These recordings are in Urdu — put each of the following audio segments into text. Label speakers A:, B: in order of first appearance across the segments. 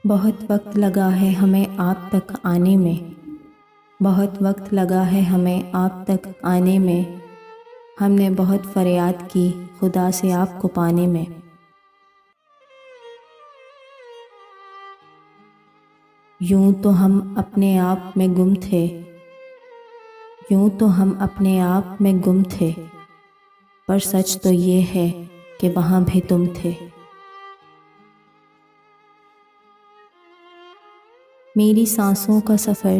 A: بہت وقت لگا ہے ہمیں آپ تک آنے میں، بہت وقت لگا ہے ہمیں آپ تک آنے میں، ہم نے بہت فریاد کی خدا سے آپ کو پانے میں۔ یوں تو ہم اپنے آپ میں گم تھے، یوں تو ہم اپنے آپ میں گم تھے، پر سچ تو یہ ہے کہ وہاں بھی تم تھے۔ میری سانسوں کا سفر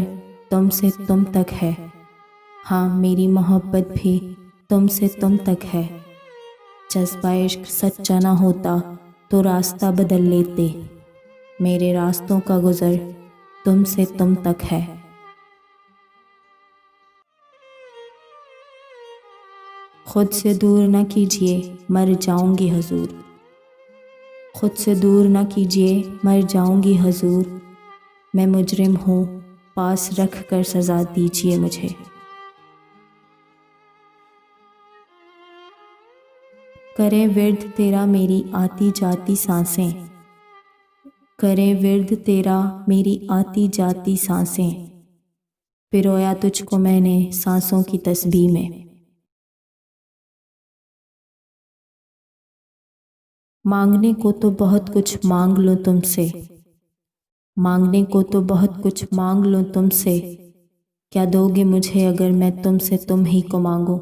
A: تم سے تم تک ہے، ہاں میری محبت بھی تم سے تم تک ہے۔ جذبہ عشق سچا نہ ہوتا تو راستہ بدل لیتے، میرے راستوں کا گزر تم سے تم تک ہے۔ خود سے دور نہ کیجیے مر جاؤں گی حضور، خود سے دور نہ کیجیے مر جاؤں گی حضور، میں مجرم ہوں پاس رکھ کر سزا دیجیے مجھے۔ کرے ورد تیرا میری آتی جاتی سانسیں، کرے ورد تیرا میری آتی جاتی سانسیں، پرویا تجھ کو میں نے سانسوں کی تسبیح میں۔ مانگنے کو تو بہت کچھ مانگ لوں تم سے، مانگنے کو تو بہت کچھ مانگ لوں تم سے، کیا دو گے مجھے اگر میں تم سے تم ہی کو مانگوں۔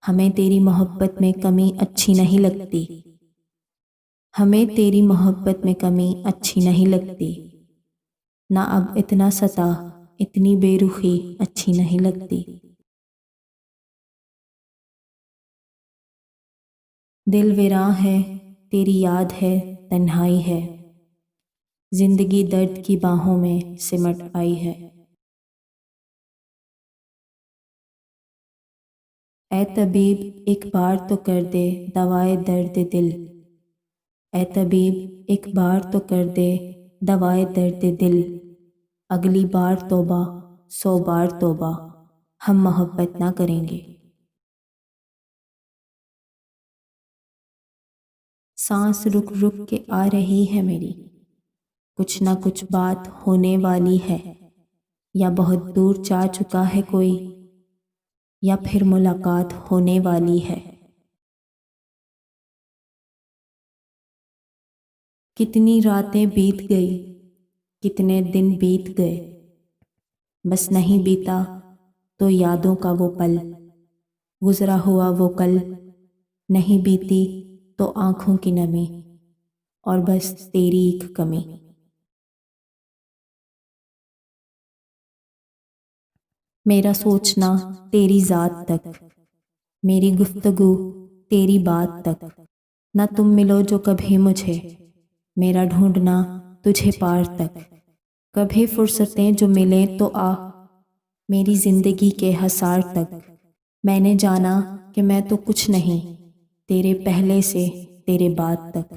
A: ہمیں تیری محبت میں کمی اچھی نہیں لگتی، ہمیں تیری محبت میں کمی اچھی نہیں لگتی، نہ اب اتنا ستا اتنی بے رخی اچھی نہیں لگتی۔ دل ویراں ہے تیری یاد ہے تنہائی ہے، زندگی درد کی باہوں میں سمٹ آئی ہے۔ اے طبیب ایک بار تو کر دے دوائے درد دل، اے طبیب ایک بار تو کر دے دوائے درد دل، اگلی بار توبہ 100 بار توبہ ہم محبت نہ کریں گے۔ سانس رک رک کے آ رہی ہے میری، کچھ نہ کچھ بات ہونے والی ہے، یا بہت دور جا چکا ہے کوئی، یا پھر ملاقات ہونے والی ہے۔ کتنی راتیں بیت گئی، کتنے دن بیت گئے، بس نہیں بیتا تو یادوں کا وہ پل، گزرا ہوا وہ کل، نہیں بیتی تو آنکھوں کی نمی، اور بس تیری ایک کمی۔ میرا سوچنا تیری ذات تک، میری گفتگو تیری بات تک، نہ تم ملو جو کبھی مجھے، میرا ڈھونڈنا تجھے پار تک، کبھی فرصتیں جو ملیں تو آ میری زندگی کے حصار تک۔ میں نے جانا کہ میں تو کچھ نہیں، تیرے پہلے سے تیرے بعد تک۔